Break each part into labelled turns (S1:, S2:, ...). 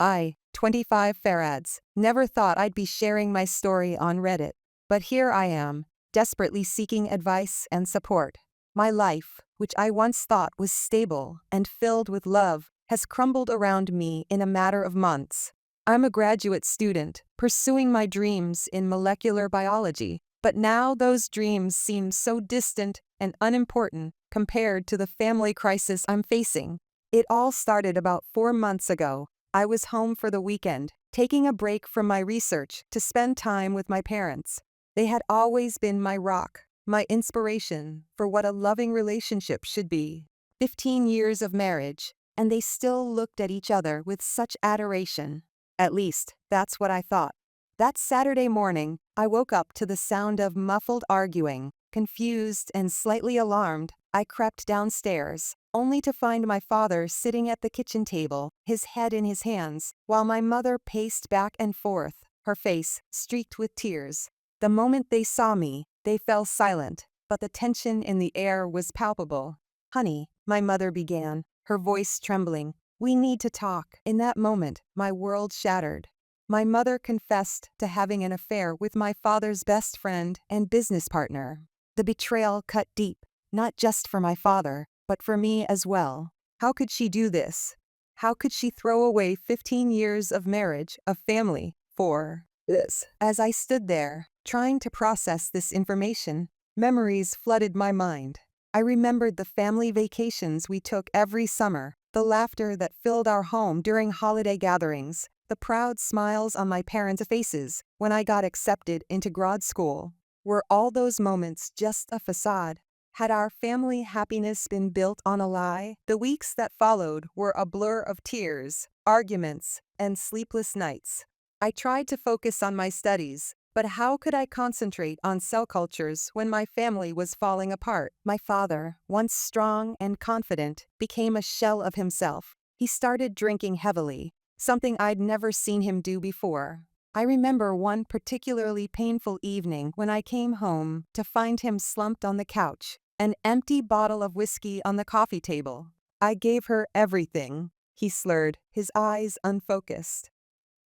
S1: I, 25 feuds, never thought I'd be sharing my story on Reddit. But here I am, desperately seeking advice and support. My life, which I once thought was stable and filled with love, has crumbled around me in a matter of months. I'm a graduate student, pursuing my dreams in molecular biology, but now those dreams seem so distant and unimportant compared to the family crisis I'm facing. It all started about 4 months ago. I was home for the weekend, taking a break from my research to spend time with my parents. They had always been my rock, my inspiration for what a loving relationship should be. 15 years of marriage, and they still looked at each other with such adoration. At least, that's what I thought. That Saturday morning, I woke up to the sound of muffled arguing. Confused and slightly alarmed, I crept downstairs, only to find my father sitting at the kitchen table, his head in his hands, while my mother paced back and forth, her face streaked with tears. The moment they saw me, they fell silent, but the tension in the air was palpable. "Honey," my mother began, her voice trembling, "we need to talk." In that moment, my world shattered. My mother confessed to having an affair with my father's best friend and business partner. The betrayal cut deep, not just for my father, but for me as well. How could she do this? How could she throw away 15 years of marriage, of family, for this? As I stood there, trying to process this information, memories flooded my mind. I remembered the family vacations we took every summer, the laughter that filled our home during holiday gatherings, the proud smiles on my parents' faces when I got accepted into grad school. Were all those moments just a facade? Had our family happiness been built on a lie? The weeks that followed were a blur of tears, arguments, and sleepless nights. I tried to focus on my studies, but how could I concentrate on cell cultures when my family was falling apart? My father, once strong and confident, became a shell of himself. He started drinking heavily, something I'd never seen him do before. I remember one particularly painful evening when I came home to find him slumped on the couch, an empty bottle of whiskey on the coffee table. "I gave her everything," he slurred, his eyes unfocused.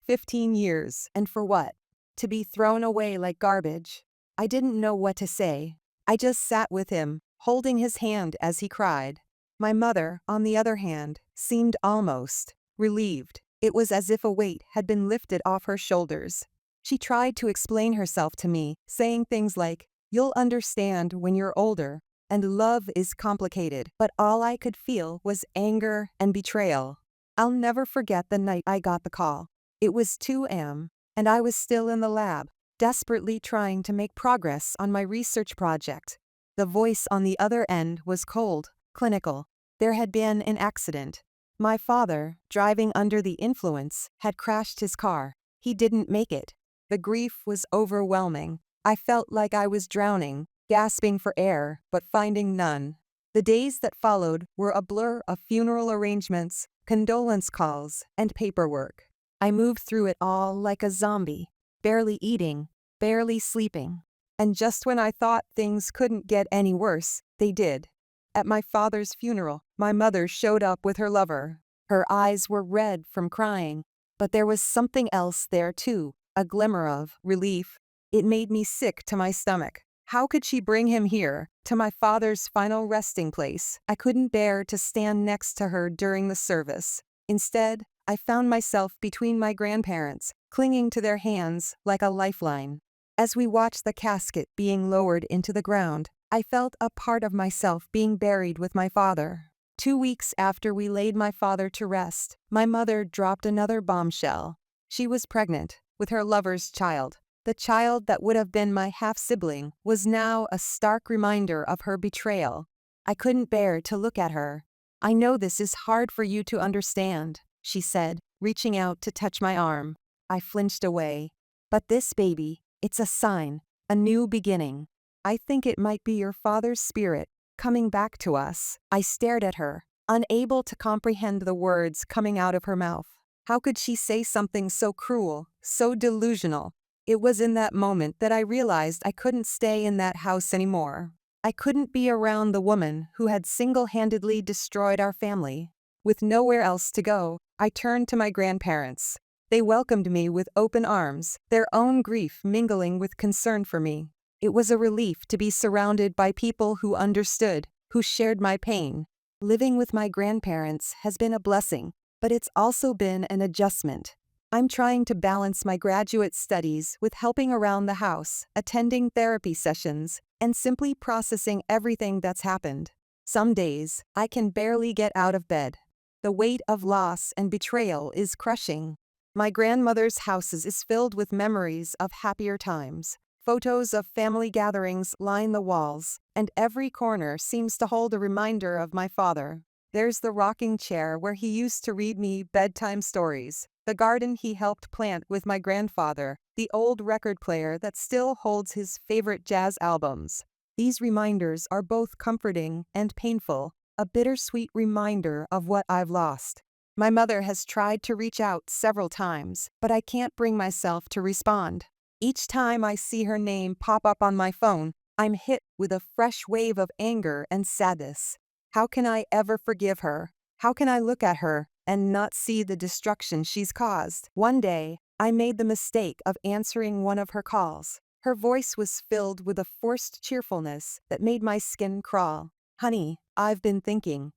S1: 15 years, and for what? To be thrown away like garbage. I didn't know what to say. I just sat with him, holding his hand as he cried. My mother, on the other hand, seemed almost relieved. It was as if a weight had been lifted off her shoulders. She tried to explain herself to me, saying things like, "You'll understand when you're older, and love is complicated," but all I could feel was anger and betrayal. I'll never forget the night I got the call. It was 2 a.m., and I was still in the lab, desperately trying to make progress on my research project. The voice on the other end was cold, clinical. There had been an accident. My father, driving under the influence, had crashed his car. He didn't make it. The grief was overwhelming. I felt like I was drowning, gasping for air, but finding none. The days that followed were a blur of funeral arrangements, condolence calls, and paperwork. I moved through it all like a zombie, barely eating, barely sleeping. And just when I thought things couldn't get any worse, they did. At my father's funeral, my mother showed up with her lover. Her eyes were red from crying, but there was something else there too, a glimmer of relief. It made me sick to my stomach. How could she bring him here, to my father's final resting place? I couldn't bear to stand next to her during the service. Instead, I found myself between my grandparents, clinging to their hands like a lifeline. As we watched the casket being lowered into the ground, I felt a part of myself being buried with my father. 2 weeks after we laid my father to rest, my mother dropped another bombshell. She was pregnant with her lover's child. The child that would have been my half-sibling was now a stark reminder of her betrayal. I couldn't bear to look at her. "I know this is hard for you to understand," she said, reaching out to touch my arm. I flinched away. "But this baby, it's a sign, a new beginning. I think it might be your father's spirit coming back to us." I stared at her, unable to comprehend the words coming out of her mouth. How could she say something so cruel, so delusional? It was in that moment that I realized I couldn't stay in that house anymore. I couldn't be around the woman who had single-handedly destroyed our family. With nowhere else to go, I turned to my grandparents. They welcomed me with open arms, their own grief mingling with concern for me. It was a relief to be surrounded by people who understood, who shared my pain. Living with my grandparents has been a blessing, but it's also been an adjustment. I'm trying to balance my graduate studies with helping around the house, attending therapy sessions, and simply processing everything that's happened. Some days, I can barely get out of bed. The weight of loss and betrayal is crushing. My grandmother's house is filled with memories of happier times. Photos of family gatherings line the walls, and every corner seems to hold a reminder of my father. There's the rocking chair where he used to read me bedtime stories, the garden he helped plant with my grandfather, the old record player that still holds his favorite jazz albums. These reminders are both comforting and painful, a bittersweet reminder of what I've lost. My mother has tried to reach out several times, but I can't bring myself to respond. Each time I see her name pop up on my phone, I'm hit with a fresh wave of anger and sadness. How can I ever forgive her? How can I look at her and not see the destruction she's caused? One day, I made the mistake of answering one of her calls. Her voice was filled with a forced cheerfulness that made my skin crawl. "Honey, I've been thinking.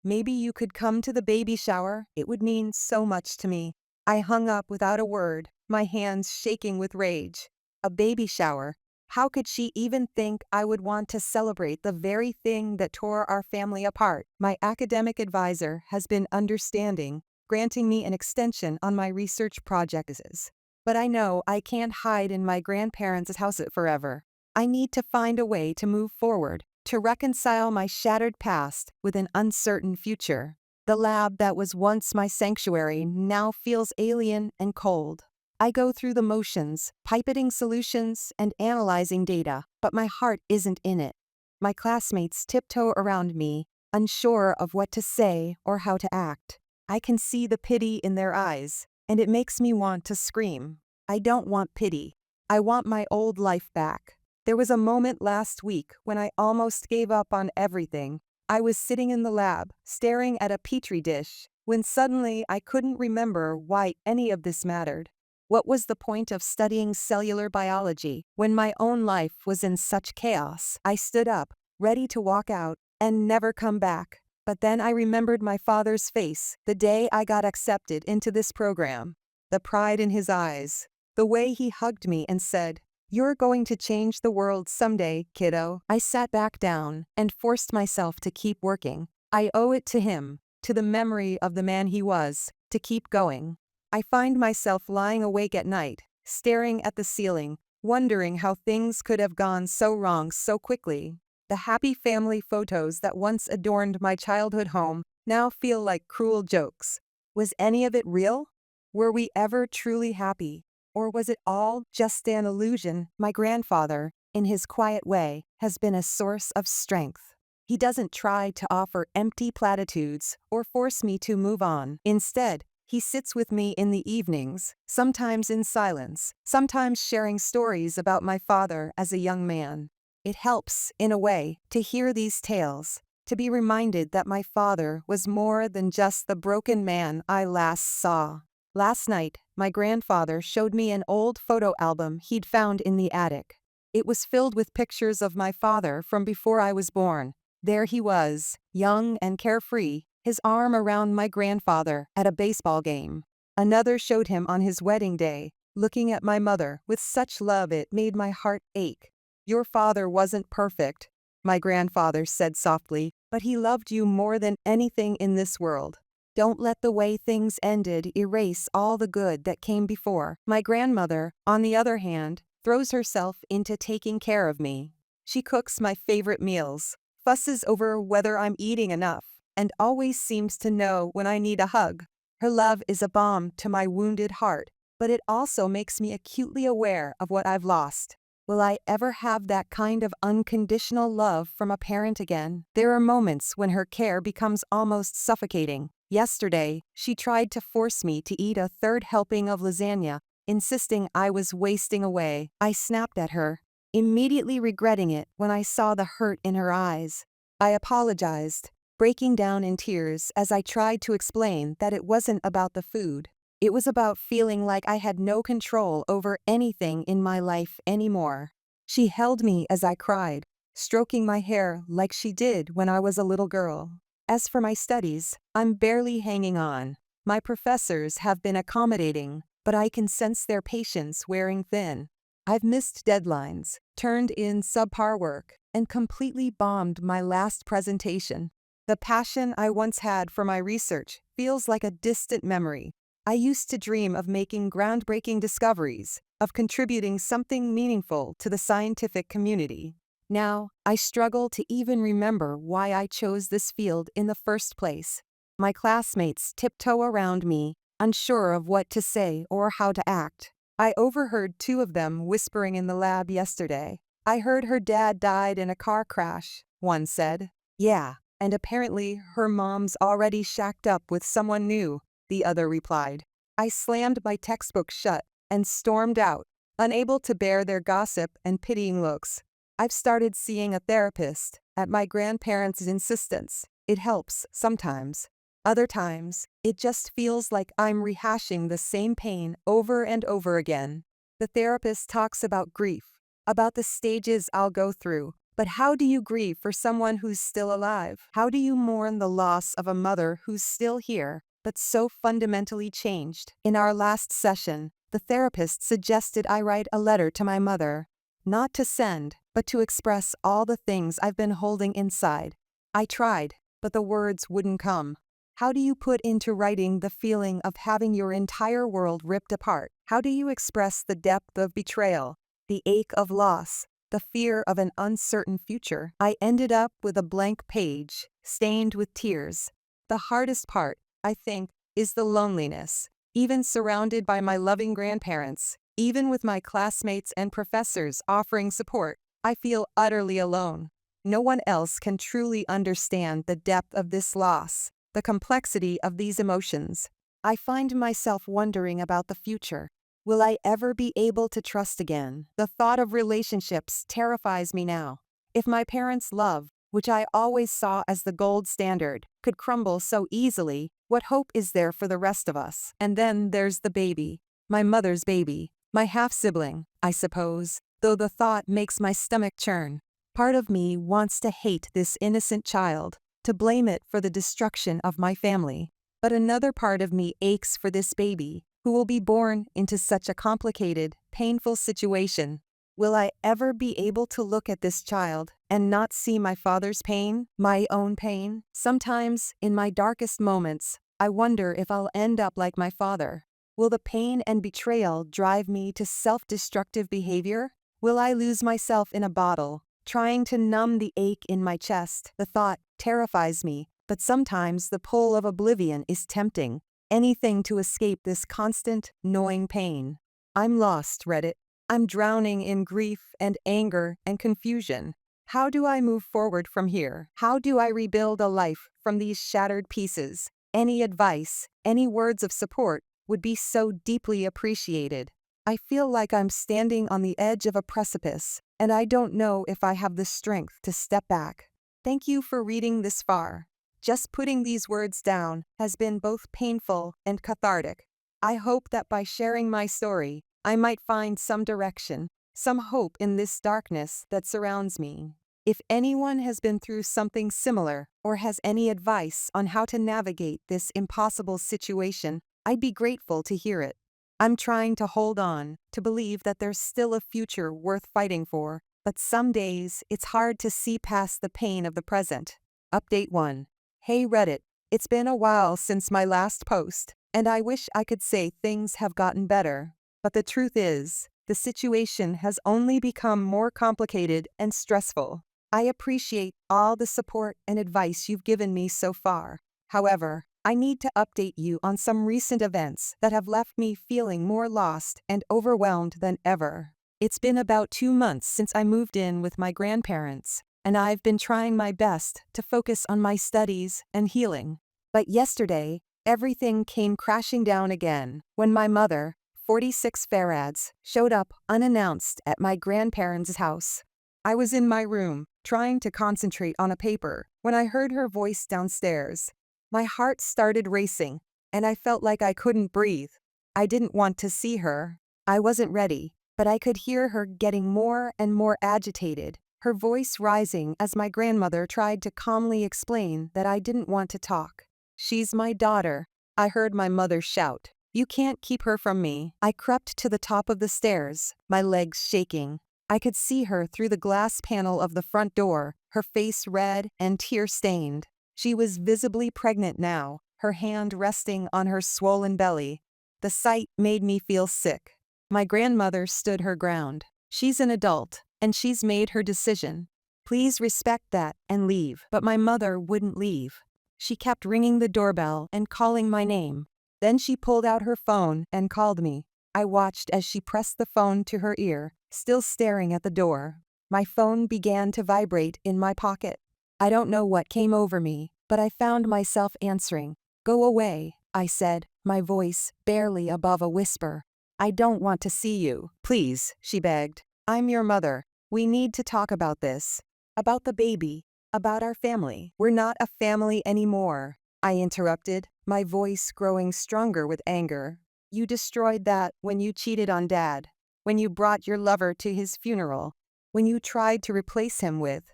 S1: Maybe you could come to the baby shower? It would mean so much to me." I hung up without a word, my hands shaking with rage. A baby shower? How could she even think I would want to celebrate the very thing that tore our family apart? My academic advisor has been understanding, granting me an extension on my research projects. But I know I can't hide in my grandparents' house forever. I need to find a way to move forward, to reconcile my shattered past with an uncertain future. The lab that was once my sanctuary now feels alien and cold. I go through the motions, pipetting solutions and analyzing data, but my heart isn't in it. My classmates tiptoe around me, unsure of what to say or how to act. I can see the pity in their eyes, and it makes me want to scream. I don't want pity. I want my old life back. There was a moment last week when I almost gave up on everything. I was sitting in the lab, staring at a petri dish, when suddenly I couldn't remember why any of this mattered. What was the point of studying cellular biology when my own life was in such chaos? I stood up, ready to walk out and never come back. But then I remembered my father's face the day I got accepted into this program. The pride in his eyes, the way he hugged me and said, "You're going to change the world someday, kiddo." I sat back down and forced myself to keep working. I owe it to him, to the memory of the man he was, to keep going. I find myself lying awake at night, staring at the ceiling, wondering how things could have gone so wrong so quickly. The happy family photos that once adorned my childhood home now feel like cruel jokes. Was any of it real? Were we ever truly happy? Or was it all just an illusion? My grandfather, in his quiet way, has been a source of strength. He doesn't try to offer empty platitudes or force me to move on. Instead, he sits with me in the evenings, sometimes in silence, sometimes sharing stories about my father as a young man. It helps, in a way, to hear these tales, to be reminded that my father was more than just the broken man I last saw. Last night, my grandfather showed me an old photo album he'd found in the attic. It was filled with pictures of my father from before I was born. There he was, young and carefree, his arm around my grandfather at a baseball game. Another showed him on his wedding day, looking at my mother with such love it made my heart ache. "Your father wasn't perfect," my grandfather said softly, "but he loved you more than anything in this world. Don't let the way things ended erase all the good that came before." My grandmother, on the other hand, throws herself into taking care of me. She cooks my favorite meals, fusses over whether I'm eating enough, and always seems to know when I need a hug. Her love is a balm to my wounded heart, but it also makes me acutely aware of what I've lost. Will I ever have that kind of unconditional love from a parent again? There are moments when her care becomes almost suffocating. Yesterday, she tried to force me to eat a third helping of lasagna, insisting I was wasting away. I snapped at her, immediately regretting it when I saw the hurt in her eyes. I apologized, breaking down in tears as I tried to explain that it wasn't about the food. It was about feeling like I had no control over anything in my life anymore. She held me as I cried, stroking my hair like she did when I was a little girl. As for my studies, I'm barely hanging on. My professors have been accommodating, but I can sense their patience wearing thin. I've missed deadlines, turned in subpar work, and completely bombed my last presentation. The passion I once had for my research feels like a distant memory. I used to dream of making groundbreaking discoveries, of contributing something meaningful to the scientific community. Now, I struggle to even remember why I chose this field in the first place. My classmates tiptoe around me, unsure of what to say or how to act. I overheard two of them whispering in the lab yesterday. "I heard her dad died in a car crash," one said. "Yeah, and apparently her mom's already shacked up with someone new," the other replied. I slammed my textbook shut and stormed out, unable to bear their gossip and pitying looks. I've started seeing a therapist, at my grandparents' insistence. It helps sometimes. Other times, it just feels like I'm rehashing the same pain over and over again. The therapist talks about grief, about the stages I'll go through. But how do you grieve for someone who's still alive? How do you mourn the loss of a mother who's still here, but so fundamentally changed? In our last session, the therapist suggested I write a letter to my mother. Not to send, but to express all the things I've been holding inside. I tried, but the words wouldn't come. How do you put into writing the feeling of having your entire world ripped apart? How do you express the depth of betrayal, the ache of loss, the fear of an uncertain future? I ended up with a blank page, stained with tears. The hardest part, I think, is the loneliness. Even surrounded by my loving grandparents, even with my classmates and professors offering support, I feel utterly alone. No one else can truly understand the depth of this loss, the complexity of these emotions. I find myself wondering about the future. Will I ever be able to trust again? The thought of relationships terrifies me now. If my parents' love, which I always saw as the gold standard, could crumble so easily, what hope is there for the rest of us? And then there's the baby, my mother's baby, my half-sibling, I suppose, though the thought makes my stomach churn. Part of me wants to hate this innocent child, to blame it for the destruction of my family. But another part of me aches for this baby, who will be born into such a complicated, painful situation. Will I ever be able to look at this child and not see my father's pain, my own pain? Sometimes, in my darkest moments, I wonder if I'll end up like my father. Will the pain and betrayal drive me to self-destructive behavior? Will I lose myself in a bottle, trying to numb the ache in my chest? The thought terrifies me, but sometimes the pull of oblivion is tempting. Anything to escape this constant, gnawing pain. I'm lost, Reddit. I'm drowning in grief and anger and confusion. How do I move forward from here? How do I rebuild a life from these shattered pieces? Any advice, any words of support would be so deeply appreciated. I feel like I'm standing on the edge of a precipice, and I don't know if I have the strength to step back. Thank you for reading this far. Just putting these words down has been both painful and cathartic. I hope that by sharing my story, I might find some direction, some hope in this darkness that surrounds me. If anyone has been through something similar or has any advice on how to navigate this impossible situation, I'd be grateful to hear it. I'm trying to hold on, to believe that there's still a future worth fighting for, but some days it's hard to see past the pain of the present. Update 1. Hey Reddit, it's been a while since my last post, and I wish I could say things have gotten better. But the truth is, the situation has only become more complicated and stressful. I appreciate all the support and advice you've given me so far. However, I need to update you on some recent events that have left me feeling more lost and overwhelmed than ever. It's been about 2 months since I moved in with my grandparents, and I've been trying my best to focus on my studies and healing. But yesterday, everything came crashing down again when my mother, 46 feuds, showed up unannounced at my grandparents' house. I was in my room, trying to concentrate on a paper, When I heard her voice downstairs, my heart started racing, and I felt like I couldn't breathe. I didn't want to see her. I wasn't ready, but I could hear her getting more and more agitated, her voice rising as my grandmother tried to calmly explain that I didn't want to talk. "She's my daughter," I heard my mother shout. "You can't keep her from me." I crept to the top of the stairs, my legs shaking. I could see her through the glass panel of the front door, her face red and tear-stained. She was visibly pregnant now, her hand resting on her swollen belly. The sight made me feel sick. My grandmother stood her ground. "She's an adult, and she's made her decision. Please respect that and leave." But my mother wouldn't leave. She kept ringing the doorbell and calling my name. Then she pulled out her phone and called me. I watched as she pressed the phone to her ear, still staring at the door. My phone began to vibrate in my pocket. I don't know what came over me, but I found myself answering. "Go away," I said, my voice barely above a whisper. "I don't want to see you." "Please," she begged. "I'm your mother. We need to talk about this. About the baby. About our family." "We're not a family anymore," I interrupted, my voice growing stronger with anger. "You destroyed that when you cheated on Dad. When you brought your lover to his funeral. When you tried to replace him with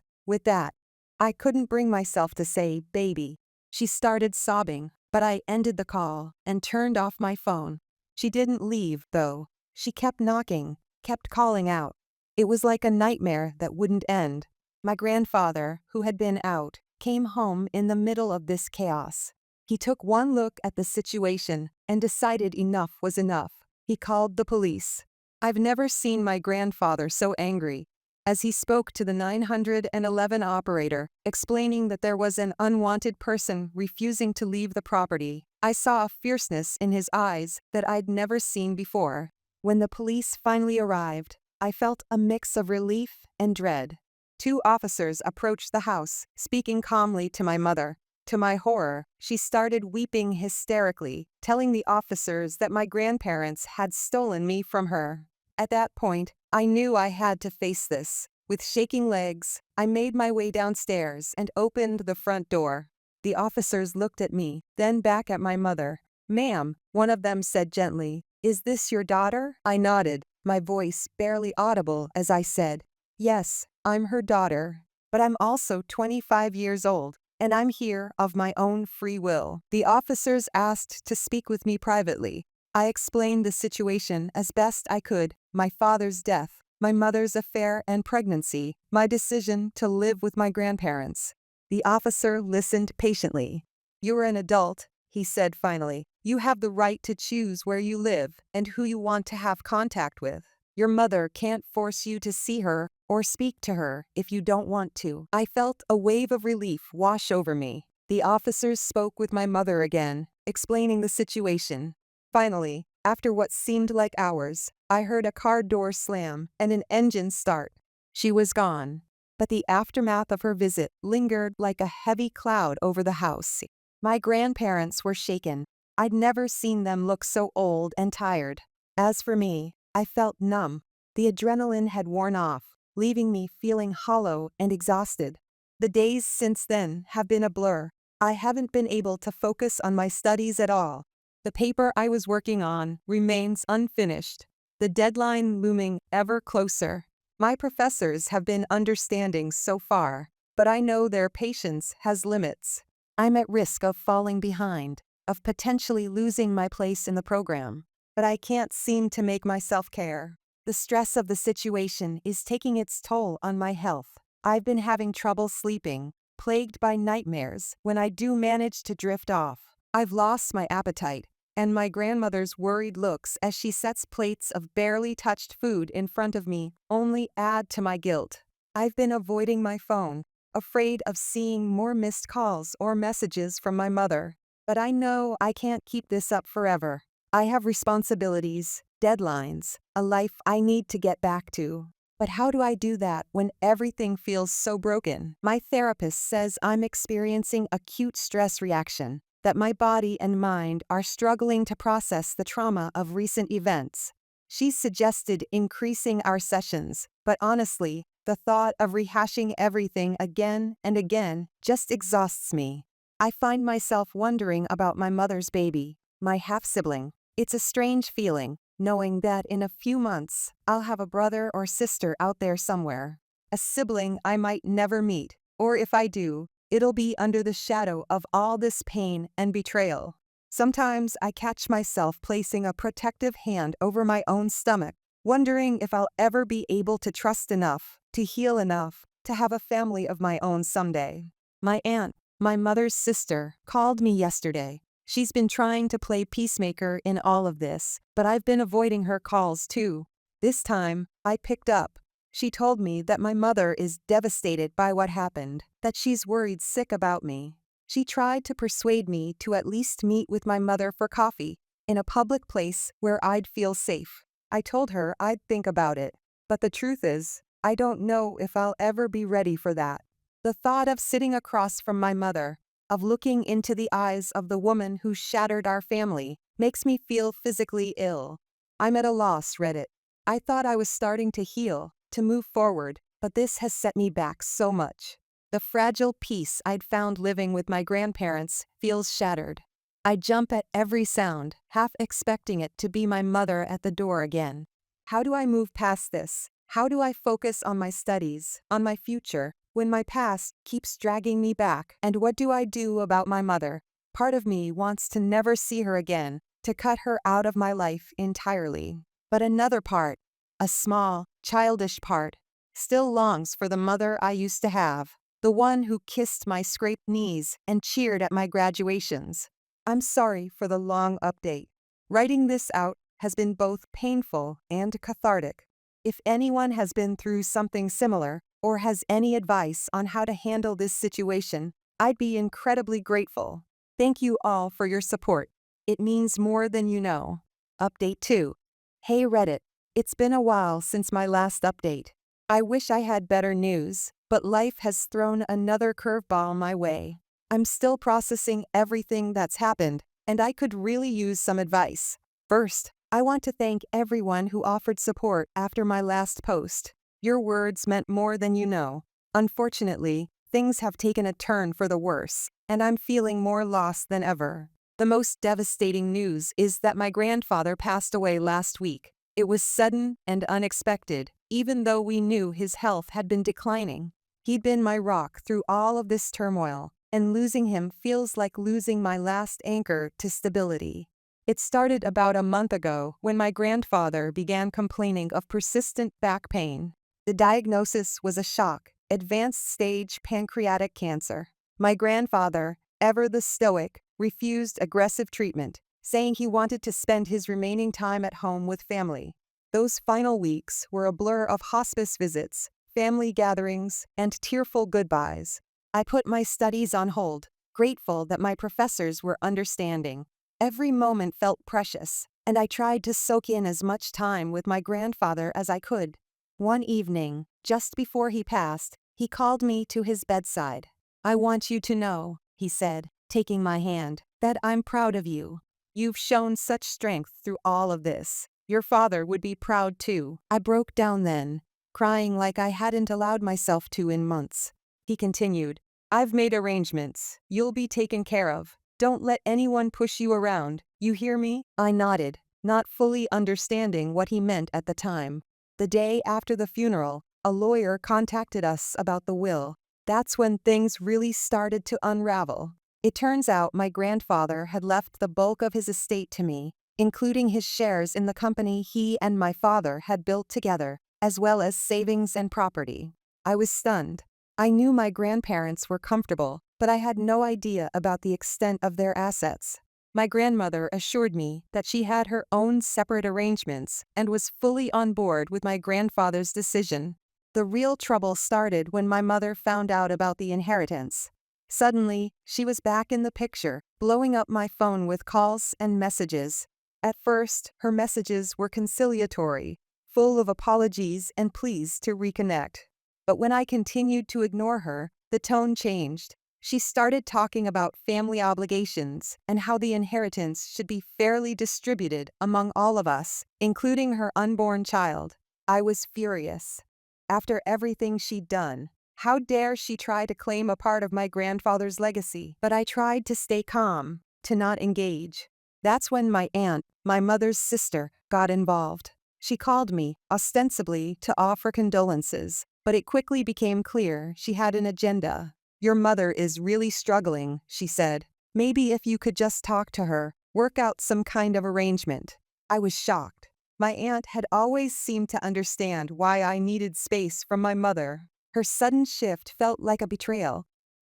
S1: that." I couldn't bring myself to say baby. She started sobbing, but I ended the call and turned off my phone. She didn't leave, though. She kept knocking, kept calling out. It was like a nightmare that wouldn't end. My grandfather, who had been out, came home in the middle of this chaos. He took one look at the situation and decided enough was enough. He called the police. I've never seen my grandfather so angry. As he spoke to the 911 operator, explaining that there was an unwanted person refusing to leave the property, I saw a fierceness in his eyes that I'd never seen before. When the police finally arrived, I felt a mix of relief and dread. 2 officers approached the house, speaking calmly to my mother. To my horror, she started weeping hysterically, telling the officers that my grandparents had stolen me from her. At that point, I knew I had to face this. With shaking legs, I made my way downstairs and opened the front door. The officers looked at me, then back at my mother. "Ma'am," one of them said gently, "is this your daughter?" I nodded, my voice barely audible as I said, "Yes, I'm her daughter. But I'm also 25 years old, and I'm here of my own free will." The officers asked to speak with me privately. I explained the situation as best I could, my father's death, my mother's affair and pregnancy, my decision to live with my grandparents. The officer listened patiently. "You're an adult," he said finally. "You have the right to choose where you live and who you want to have contact with. Your mother can't force you to see her or speak to her if you don't want to." I felt a wave of relief wash over me. The officers spoke with my mother again, explaining the situation. Finally, after what seemed like hours, I heard a car door slam and an engine start. She was gone, but the aftermath of her visit lingered like a heavy cloud over the house. My grandparents were shaken. I'd never seen them look so old and tired. As for me, I felt numb. The adrenaline had worn off, leaving me feeling hollow and exhausted. The days since then have been a blur. I haven't been able to focus on my studies at all. The paper I was working on remains unfinished, the deadline looming ever closer. My professors have been understanding so far, but I know their patience has limits. I'm at risk of falling behind, of potentially losing my place in the program. But I can't seem to make myself care. The stress of the situation is taking its toll on my health. I've been having trouble sleeping, plagued by nightmares when I do manage to drift off. I've lost my appetite, and my grandmother's worried looks as she sets plates of barely touched food in front of me only add to my guilt. I've been avoiding my phone, afraid of seeing more missed calls or messages from my mother. But I know I can't keep this up forever. I have responsibilities, deadlines, a life I need to get back to. But how do I do that when everything feels so broken? My therapist says I'm experiencing acute stress reaction, that my body and mind are struggling to process the trauma of recent events. She's suggested increasing our sessions, but honestly, The thought of rehashing everything again and again just exhausts me. I find myself wondering about my mother's baby, my half-sibling. It's a strange feeling, knowing that in a few months, I'll have a brother or sister out there somewhere. A sibling I might never meet, or if I do, it'll be under the shadow of all this pain and betrayal. Sometimes I catch myself placing a protective hand over my own stomach, wondering if I'll ever be able to trust enough, to heal enough, to have a family of my own someday. My aunt, my mother's sister, called me yesterday. She's been trying to play peacemaker in all of this, but I've been avoiding her calls too. This time, I picked up. She told me that my mother is devastated by what happened, that she's worried sick about me. She tried to persuade me to at least meet with my mother for coffee, in a public place where I'd feel safe. I told her I'd think about it, but the truth is, I don't know if I'll ever be ready for that. The thought of sitting across from my mother, of looking into the eyes of the woman who shattered our family, makes me feel physically ill. I'm at a loss, Reddit. I thought I was starting to heal, to move forward, but this has set me back so much. The fragile peace I'd found living with my grandparents feels shattered. I jump at every sound, half expecting it to be my mother at the door again. How do I move past this? How do I focus on my studies, on my future, when my past keeps dragging me back? And what do I do about my mother? Part of me wants to never see her again, to cut her out of my life entirely. But another part, a small, childish part, still longs for the mother I used to have, the one who kissed my scraped knees and cheered at my graduations. I'm sorry for the long update. Writing this out has been both painful and cathartic. If anyone has been through something similar, or has any advice on how to handle this situation, I'd be incredibly grateful. Thank you all for your support. It means more than you know. Update 2. Hey Reddit, it's been a while since my last update. I wish I had better news, but life has thrown another curveball my way. I'm still processing everything that's happened, and I could really use some advice. First, I want to thank everyone who offered support after my last post. Your words meant more than you know. Unfortunately, things have taken a turn for the worse, and I'm feeling more lost than ever. The most devastating news is that my grandfather passed away last week. It was sudden and unexpected, even though we knew his health had been declining. He'd been my rock through all of this turmoil, and losing him feels like losing my last anchor to stability. It started about a month ago when my grandfather began complaining of persistent back pain. The diagnosis was a shock: advanced stage pancreatic cancer. My grandfather, ever the stoic, refused aggressive treatment, saying he wanted to spend his remaining time at home with family. Those final weeks were a blur of hospice visits, family gatherings, and tearful goodbyes. I put my studies on hold, grateful that my professors were understanding. Every moment felt precious, and I tried to soak in as much time with my grandfather as I could. One evening, just before he passed, he called me to his bedside. "I want you to know," he said, taking my hand, "that I'm proud of you. You've shown such strength through all of this. Your father would be proud too." I broke down then, crying like I hadn't allowed myself to in months. He continued, "I've made arrangements. You'll be taken care of. Don't let anyone push you around. You hear me?" I nodded, not fully understanding what he meant at the time. The day after the funeral, a lawyer contacted us about the will. That's when things really started to unravel. It turns out my grandfather had left the bulk of his estate to me, including his shares in the company he and my father had built together, as well as savings and property. I was stunned. I knew my grandparents were comfortable, but I had no idea about the extent of their assets. My grandmother assured me that she had her own separate arrangements and was fully on board with my grandfather's decision. The real trouble started when my mother found out about the inheritance. Suddenly, she was back in the picture, blowing up my phone with calls and messages. At first, her messages were conciliatory, full of apologies and pleas to reconnect. But when I continued to ignore her, the tone changed. She started talking about family obligations and how the inheritance should be fairly distributed among all of us, including her unborn child. I was furious. After everything she'd done, how dare she try to claim a part of my grandfather's legacy? But I tried to stay calm, to not engage. That's when my aunt, my mother's sister, got involved. She called me, ostensibly to offer condolences, but it quickly became clear she had an agenda. "Your mother is really struggling," she said. "Maybe if you could just talk to her, work out some kind of arrangement." I was shocked. My aunt had always seemed to understand why I needed space from my mother. Her sudden shift felt like a betrayal.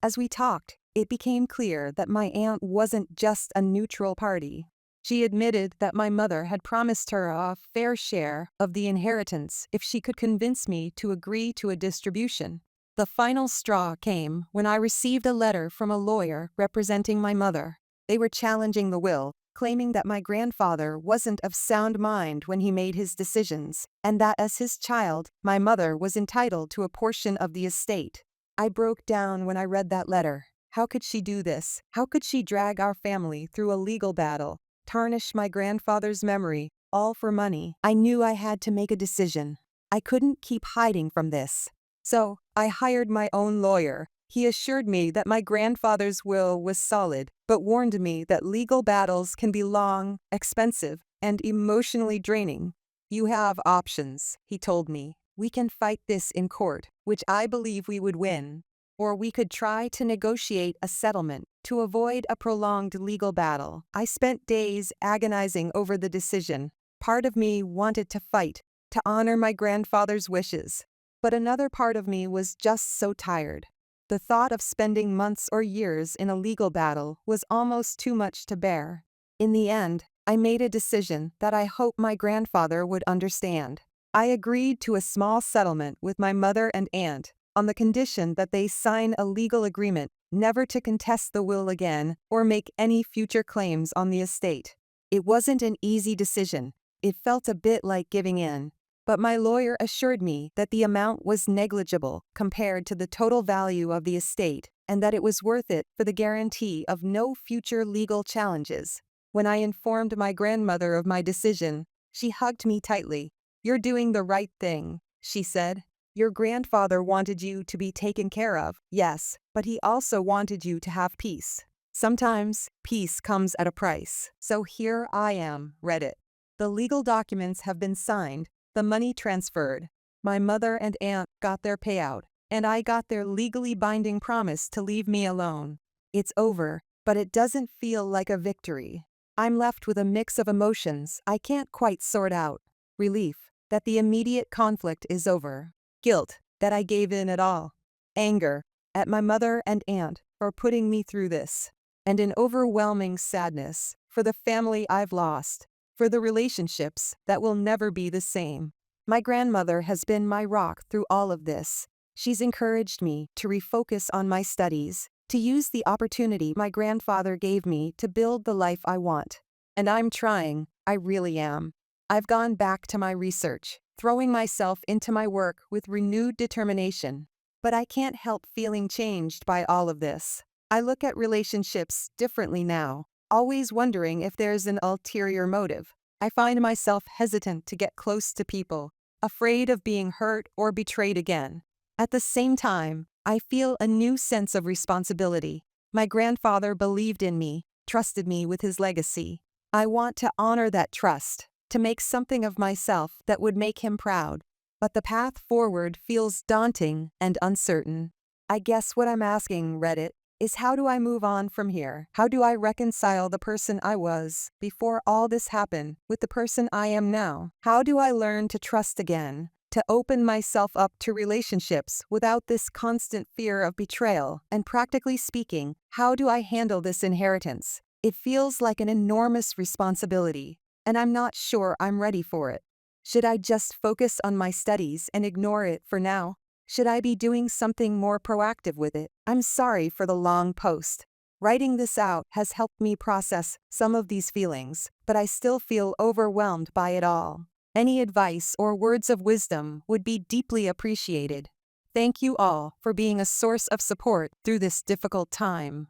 S1: As we talked, it became clear that my aunt wasn't just a neutral party. She admitted that my mother had promised her a fair share of the inheritance if she could convince me to agree to a distribution. The final straw came when I received a letter from a lawyer representing my mother. They were challenging the will, claiming that my grandfather wasn't of sound mind when he made his decisions, and that as his child, my mother was entitled to a portion of the estate. I broke down when I read that letter. How could she do this? How could she drag our family through a legal battle, tarnish my grandfather's memory, all for money? I knew I had to make a decision. I couldn't keep hiding from this. So, I hired my own lawyer. He assured me that my grandfather's will was solid, but warned me that legal battles can be long, expensive, and emotionally draining. "You have options," he told me. "We can fight this in court, which I believe we would win. Or we could try to negotiate a settlement to avoid a prolonged legal battle." I spent days agonizing over the decision. Part of me wanted to fight, to honor my grandfather's wishes. But another part of me was just so tired. The thought of spending months or years in a legal battle was almost too much to bear. In the end, I made a decision that I hope my grandfather would understand. I agreed to a small settlement with my mother and aunt, on the condition that they sign a legal agreement never to contest the will again or make any future claims on the estate. It wasn't an easy decision. It felt a bit like giving in. But my lawyer assured me that the amount was negligible compared to the total value of the estate, and that it was worth it for the guarantee of no future legal challenges. When I informed my grandmother of my decision, she hugged me tightly. "You're doing the right thing," she said. "Your grandfather wanted you to be taken care of, yes, but he also wanted you to have peace. Sometimes, peace comes at a price. So here I am, read it. The legal documents have been signed, the money transferred. My mother and aunt got their payout, and I got their legally binding promise to leave me alone. It's over, but it doesn't feel like a victory. I'm left with a mix of emotions I can't quite sort out. Relief that the immediate conflict is over. Guilt that I gave in at all. Anger at my mother and aunt for putting me through this. And an overwhelming sadness for the family I've lost, for the relationships that will never be the same. My grandmother has been my rock through all of this. She's encouraged me to refocus on my studies, to use the opportunity my grandfather gave me to build the life I want. And I'm trying, I really am. I've gone back to my research, throwing myself into my work with renewed determination. But I can't help feeling changed by all of this. I look at relationships differently now, always wondering if there's an ulterior motive. I find myself hesitant to get close to people, afraid of being hurt or betrayed again. At the same time, I feel a new sense of responsibility. My grandfather believed in me, trusted me with his legacy. I want to honor that trust, to make something of myself that would make him proud. But the path forward feels daunting and uncertain. I guess what I'm asking, Reddit, is how do I move on from here? How do I reconcile the person I was before all this happened with the person I am now? How do I learn to trust again, to open myself up to relationships without this constant fear of betrayal? And practically speaking, how do I handle this inheritance? It feels like an enormous responsibility, and I'm not sure I'm ready for it. Should I just focus on my studies and ignore it for now? Should I be doing something more proactive with it? I'm sorry for the long post. Writing this out has helped me process some of these feelings, but I still feel overwhelmed by it all. Any advice or words of wisdom would be deeply appreciated. Thank you all for being a source of support through this difficult time.